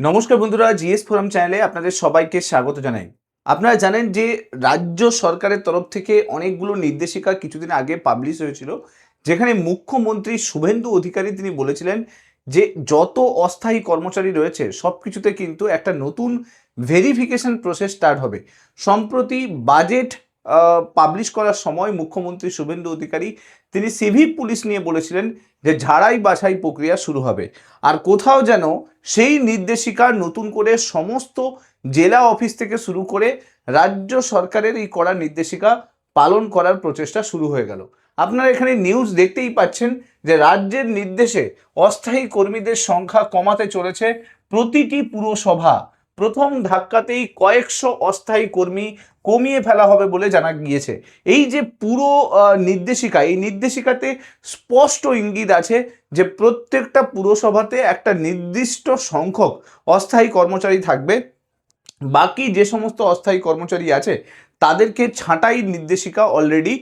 নমস্কার বন্ধুরা, GS forum চ্যানেলে আপনাদের সবাইকে স্বাগত জানাই। আপনারা জানেন যে রাজ্য সরকারের তরফ থেকে অনেকগুলো নির্দেশিকা কিছুদিন আগে পাবলিশ হয়েছিল, যেখানে মুখ্যমন্ত্রী শুভেন্দু অধিকারী তিনি বলেছিলেন যে যত অস্থায়ী কর্মচারী রয়েছে সব কিছুতে কিন্তু একটা নতুন ভেরিফিকেশন প্রসেস স্টার্ট হবে। সম্প্রতি বাজেট পাবলিশ করার সময় মুখ্যমন্ত্রী শুভেন্দু অধিকারী তিনি সিভিক পুলিশ নিয়ে বলেছিলেন যে ঝাড়াই বাছাই প্রক্রিয়া শুরু হবে। আর কোথাও যেন সেই নির্দেশিকা নতুন করে সমস্ত জেলা অফিস থেকে শুরু করে রাজ্য সরকারের এই কড়া নির্দেশিকা পালন করার প্রচেষ্টা শুরু হয়ে গেল। আপনারা এখানে নিউজ দেখতেই পাচ্ছেন যে রাজ্যের নির্দেশে অস্থায়ী কর্মীদের সংখ্যা কমাতে চলেছে প্রতিটি পুরসভা। প্রথম ধাক্কাতেই কয়েকশো অস্থায়ী কর্মী কমিয়ে ফেলা হবে বলে জানা গিয়েছে। এই যে পুরো নির্দেশিকা, এই নির্দেশিকাতে স্পষ্ট ইঙ্গিত আছে যে প্রত্যেকটা পুরসভাতে একটা নির্দিষ্ট সংখ্যক অস্থায়ী কর্মচারী থাকবে। বাকি যে সমস্ত অস্থায়ী কর্মচারী আছে তাদেরকে ছাঁটাইয়ের নির্দেশিকা অলরেডি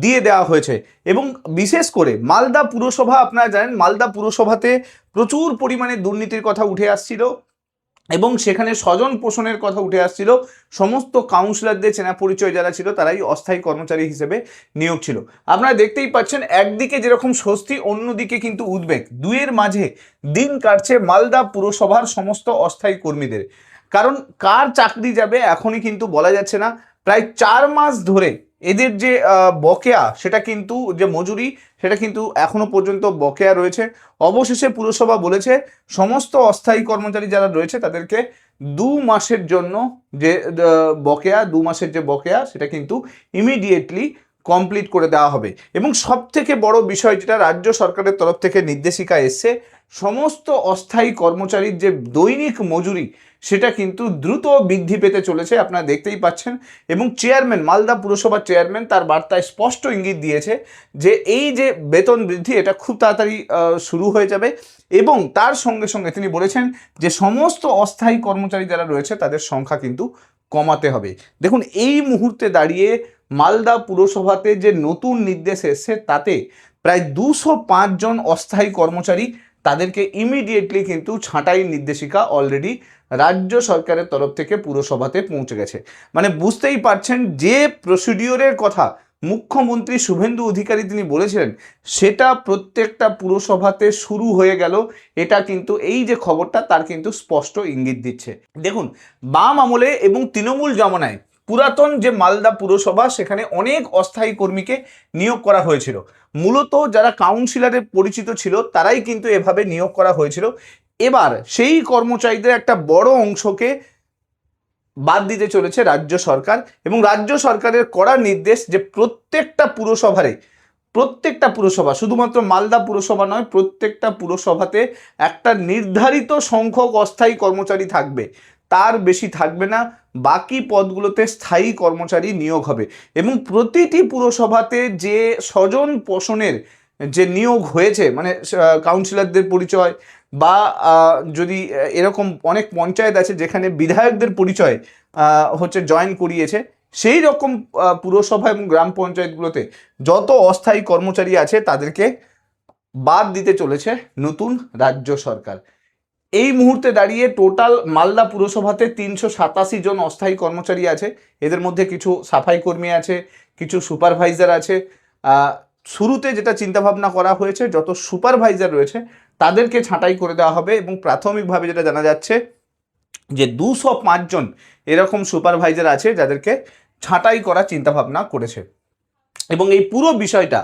দিয়ে দেওয়া হয়েছে। এবং বিশেষ করে মালদা পুরসভা, আপনারা জানেন মালদা পুরসভাতে প্রচুর পরিমাণে দুর্নীতির কথা উঠে আসছিল এবং সেখানে স্বজন পোষণের কথা উঠে আসছিল। সমস্ত কাউন্সিলরদের চেনা পরিচয় যারা ছিল তারাই অস্থায়ী কর্মচারী হিসেবে নিয়োগ ছিল। আপনারা দেখতেই পাচ্ছেন একদিকে যেরকম স্বস্তি, অন্যদিকে কিন্তু উদ্বেগ, দুয়ের মাঝে দিন কাটছে মালদা পুরসভার সমস্ত অস্থায়ী কর্মীদের। কারণ কার চাকরি যাবে এখনই কিন্তু বলা যাচ্ছে না। প্রায় 4 মাস ধরে এদের যে বকেয়া, সেটা কিন্তু যে মজুরি, সেটা কিন্তু এখনো পর্যন্ত বকেয়া রয়েছে। অবশেষে পুরসভা বলেছে সমস্ত অস্থায়ী কর্মচারী যারা রয়েছে তাদেরকে 2 মাসের জন্য যে বকেয়া, 2 মাসের যে বকেয়া সেটা কিন্তু ইমিডিয়েটলি কমপ্লিট করে দেওয়া হবে। এবং সব থেকে বড় বিষয় যেটা রাজ্য সরকারের তরফ থেকে নির্দেশিকা এসছে, সমস্ত অস্থায়ী কর্মচারীর যে দৈনিক মজুরি সেটা কিন্তু দ্রুত বৃদ্ধি পেতে চলেছে, আপনারা দেখতেই পাচ্ছেন। এবং চেয়ারম্যান, মালদা পুরসভার চেয়ারম্যান তার বার্তায় স্পষ্ট ইঙ্গিত দিয়েছে যে এই যে বেতন বৃদ্ধি এটা খুব তাড়াতাড়ি শুরু হয়ে যাবে। এবং তার সঙ্গে সঙ্গে তিনি বলেছেন যে সমস্ত অস্থায়ী কর্মচারী যারা রয়েছে তাদের সংখ্যা কিন্তু কমাতে হবে। দেখুন, এই মুহূর্তে দাঁড়িয়ে মালদা পুরসভাতে যে নতুন নির্দেশ এসছে তাতে প্রায় 205 জন অস্থায়ী কর্মচারী তাদেরকে ইমিডিয়েটলি কিন্তু ছাঁটাই নির্দেশিকা অলরেডি রাজ্য সরকারের তরফ থেকে পুরসভাতে পৌঁছে গেছে। মানে বুঝতেই পারছেন যে প্রসিডিওরের কথা মুখ্যমন্ত্রী শুভেন্দু অধিকারী তিনি বলেছিলেন সেটা প্রত্যেকটা পুরসভাতে শুরু হয়ে গেল। এটা কিন্তু এই যে খবরটা তার কিন্তু স্পষ্ট ইঙ্গিত দিচ্ছে। দেখুন, বাম আমলে এবং তৃণমূল জমানায় পুরাতন যে মালদা পুরসভা সেখানে অনেক অস্থায়ী কর্মীকে নিয়োগ করা হয়েছিল। মূলত যারা কাউন্সিলরে পরিচিত ছিল তারাই কিন্তু এভাবে নিয়োগ করা হয়েছিল। এবার সেই কর্মচারীদের একটা বড় অংশকে বাদ দিতে চলেছে রাজ্য সরকার। এবং রাজ্য সরকারের কড়া নির্দেশ যে প্রত্যেকটা পুরসভা, শুধুমাত্র মালদা পুরসভা নয়, প্রত্যেকটা পুরসভাতে একটা নির্ধারিত সংখ্যক অস্থায়ী কর্মচারী থাকবে, তার বেশি থাকবে না। বাকি পদগুলোতে স্থায়ী কর্মচারী নিয়োগ হবে। এবং প্রতিটি পুরসভাতে যে স্বজন পোষণের যে নিয়োগ হয়েছে, মানে কাউন্সিলরদের পরিচয় বা যদি এরকম অনেক পঞ্চায়েত আছে যেখানে বিধায়কদের পরিচয় হচ্ছে জয়েন করিয়েছে, সেই রকম পুরসভা এবং গ্রাম পঞ্চায়েতগুলোতে যত অস্থায়ী কর্মচারী আছে তাদেরকে বাদ দিতে চলেছে নতুন রাজ্য সরকার। এই মুহূর্তে দাঁড়িয়ে টোটাল মালদা পুরসভাতে 387 জন অস্থায়ী কর্মচারী আছে। এদের মধ্যে কিছু সাফাই কর্মী আছে, কিছু সুপারভাইজার আছে। শুরুতে যেটা চিন্তাভাবনা করা হয়েছে, যত সুপারভাইজার রয়েছে তাদেরকে ছাঁটাই করে দেওয়া হবে। এবং প্রাথমিকভাবে যেটা জানা যাচ্ছে যে 205 জন এরকম সুপারভাইজার আছে যাদেরকে ছাঁটাই করার চিন্তাভাবনা করেছে। এবং এই পুরো বিষয়টা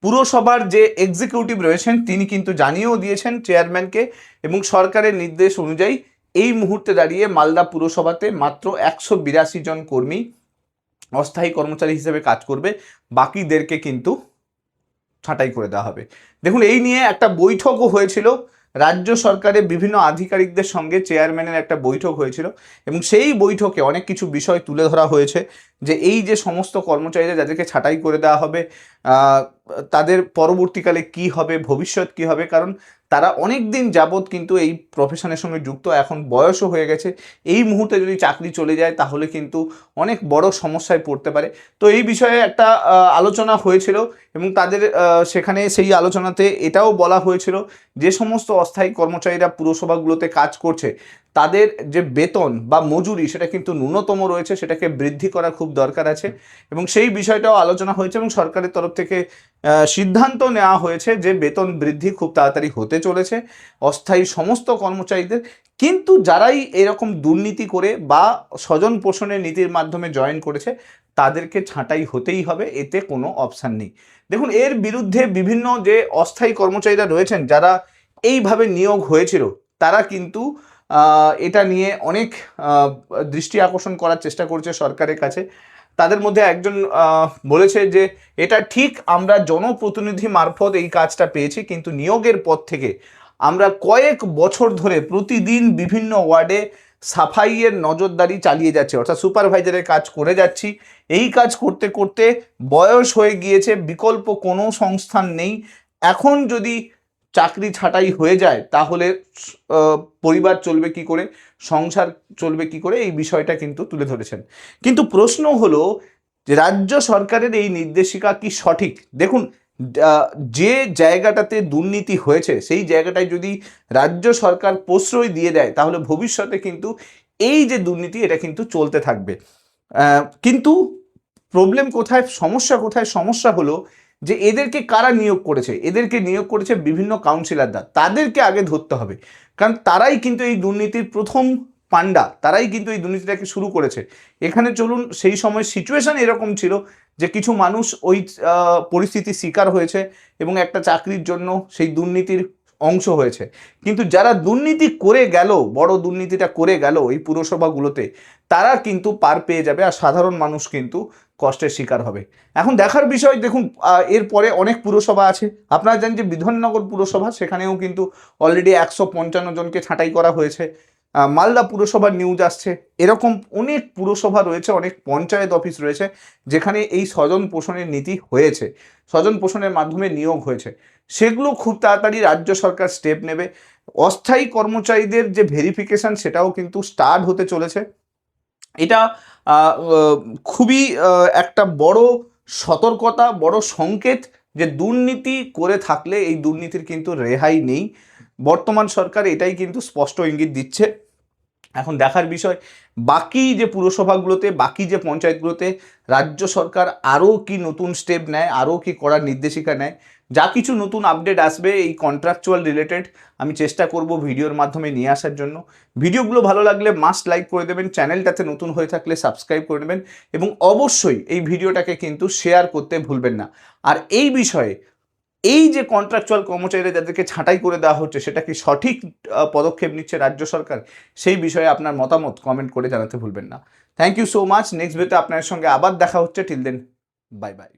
পুরসভার যে এক্সিকিউটিভ রয়েছেন তিনি কিন্তু জানিয়েও দিয়েছেন চেয়ারম্যানকে। এবং সরকারের নির্দেশ অনুযায়ী এই মুহূর্তে দাঁড়িয়ে মালদা পুরসভাতে মাত্র 182 জন কর্মী অস্থায়ী কর্মচারী হিসেবে কাজ করবে, বাকিদেরকে কিন্তু ছাঁটাই করে দেওয়া হবে। দেখুন, এই নিয়ে একটা বৈঠকও হয়েছিল রাজ্য সরকারের বিভিন্ন আধিকারিকদের সঙ্গে, চেয়ারম্যানের একটা বৈঠক হয়েছিল এবং সেই বৈঠকে অনেক কিছু বিষয় তুলে ধরা হয়েছে যে এই যে সমস্ত কর্মচারীরা যাদেরকে ছাঁটাই করে দেওয়া হবে তাদের পরবর্তীকালে কি হবে, ভবিষ্যৎ কি হবে। কারণ তারা অনেক দিন যাবৎ কিন্তু এই প্রফেশনের সঙ্গে যুক্ত, এখন বয়সও হয়ে গেছে। এই মুহূর্তে যদি চাকরি চলে যায় তাহলে কিন্তু অনেক বড় সমস্যায় পড়তে পারে। তো এই বিষয়ে একটা আলোচনা হয়েছিল এবং তাদের সেখানে সেই আলোচনাতে এটাও বলা হয়েছিল যে সমস্ত অস্থায়ী কর্মচারীরা পুরসভাগুলোতে কাজ করছে তাদের যে বেতন বা মজুরি সেটা কিন্তু ন্যূনতম রয়েছে, সেটাকে বৃদ্ধি করা খুব দরকার আছে এবং সেই বিষয়টাও আলোচনা হয়েছে এবং সরকারের তরফ থেকে সিদ্ধান্ত নেওয়া হয়েছে যে বেতন বৃদ্ধি খুব তাড়াতাড়ি হতে চলেছে অস্থায়ী সমস্ত কর্মচারীদের। কিন্তু যারাই এরকম দুর্নীতি করে বা স্বজন পোষণের নীতির মাধ্যমে জয়েন করেছে তাদেরকে ছাঁটাই হতেই হবে, এতে কোনো অপশান নেই। দেখুন, এর বিরুদ্ধে বিভিন্ন যে অস্থায়ী কর্মচারীরা রয়েছেন যারা এইভাবে নিয়োগ হয়েছিল তারা কিন্তু এটা নিয়ে অনেক দৃষ্টি আকর্ষণ করার চেষ্টা করছে সরকারের কাছে। তাদের মধ্যে একজন বলেছে যে এটা ঠিক, আমরা জনপ্রতিনিধি মারফত এই কাজটা পেয়েছি, কিন্তু নিয়োগের পর থেকে আমরা কয়েক বছর ধরে প্রতিদিন বিভিন্ন ওয়ার্ডে সাফাইয়ের নজরদারি চালিয়ে যাচ্ছি, অর্থাৎ সুপারভাইজারের কাজ করে যাচ্ছি। এই কাজ করতে করতে বয়স হয়ে গিয়েছে, বিকল্প কোনো সংস্থান নেই। এখন যদি চাকরি ছাঁটাই হয়ে যায় তাহলে পরিবার চলবে কি করে, সংসার চলবে কি করে, এই বিষয়টা কিন্তু তুলে ধরেছেন। কিন্তু প্রশ্ন হলো যে রাজ্য সরকারের এই নির্দেশিকা কি সঠিক? দেখুন, যে জায়গাটাতে দুর্নীতি হয়েছে সেই জায়গাটায় যদি রাজ্য সরকার প্রশ্রয় দিয়ে দেয় তাহলে ভবিষ্যতে কিন্তু এই যে দুর্নীতি এটা কিন্তু চলতে থাকবে। কিন্তু প্রবলেম কোথায়, সমস্যা কোথায়? সমস্যা হলো যে এদেরকে কারা নিয়োগ করেছে? এদেরকে নিয়োগ করেছে বিভিন্ন কাউন্সিলররা, তাদেরকে আগে ধরতে হবে, কারণ তারাই কিন্তু এই দুর্নীতির প্রথম পান্ডা, তারাই কিন্তু এই দুর্নীতিটাকে শুরু করেছে। এখানে চলুন, সেই সময় সিচুয়েশন এরকম ছিল যে কিছু মানুষ ওই পরিস্থিতির শিকার হয়েছে এবং একটা চাকরির জন্য সেই দুর্নীতির অংশ হয়েছে। কিন্তু যারা দুর্নীতি করে গেল, বড় দুর্নীতিটা করে গেল এই পুরসভাগুলোতে, তারা কিন্তু পার পেয়ে যাবে আর সাধারণ মানুষ কিন্তু কষ্টের শিকার হবে। এখন দেখার বিষয়, দেখুন এরপরে অনেক পুরসভা আছে। আপনারা জানেন যে বিধাননগর পুরসভা, সেখানেও কিন্তু অলরেডি 155 জনকে ছাঁটাই করা হয়েছে। মালদা পুরসভার নিউজ আসছে। এরকম অনেক পুরসভা রয়েছে, অনেক পঞ্চায়েত অফিস রয়েছে যেখানে এই স্বজন পোষণের নীতি হয়েছে, স্বজন পোষণের মাধ্যমে নিয়োগ হয়েছে। সেগুলো খুব তাড়াতাড়ি রাজ্য সরকার স্টেপ নেবে। অস্থায়ী কর্মচারীদের যে ভেরিফিকেশন সেটাও কিন্তু স্টার্ট হতে চলেছে। এটা খুবই একটা বড় সতর্কতা, বড় সংকেত যে দুর্নীতি করে থাকলে এই দুর্নীতির কিন্তু রেহাই নেই। বর্তমান সরকার এটাই কিন্তু স্পষ্ট ইঙ্গিত দিচ্ছে। এখন দেখার বিষয় বাকি যে পুরসভাগুলোতে, বাকি যে পঞ্চায়েতগুলোতে রাজ্য সরকার আরও কি নতুন স্টেপ নেয়, আরও কি করার নির্দেশিকা নেয়। যা কিছু নতুন আপডেট আসবে এই কন্ট্রাকচুয়াল রিলেটেড আমি চেষ্টা করব ভিডিওর মাধ্যমে নিয়ে আসার জন্য। ভিডিওগুলো ভালো লাগলে মাস্ট লাইক করে দেবেন, চ্যানেলটাতে নতুন হয়ে থাকলে সাবস্ক্রাইব করে নেবেন এবং অবশ্যই এই ভিডিওটাকে কিন্তু শেয়ার করতে ভুলবেন না। আর এই বিষয়ে, এই যে কন্ট্রাকচুয়াল কর্মচারীরা যাদেরকে ছাঁটাই করে দেওয়া হচ্ছে সেটা কি সঠিক পদক্ষেপ নিচ্ছে রাজ্য সরকার, সেই বিষয়ে আপনার মতামত কমেন্ট করে জানাতে ভুলবেন না। Thank you so much. Next ভিডিওতে আপনার সঙ্গে আবার দেখা হচ্ছে। Till then, bye by.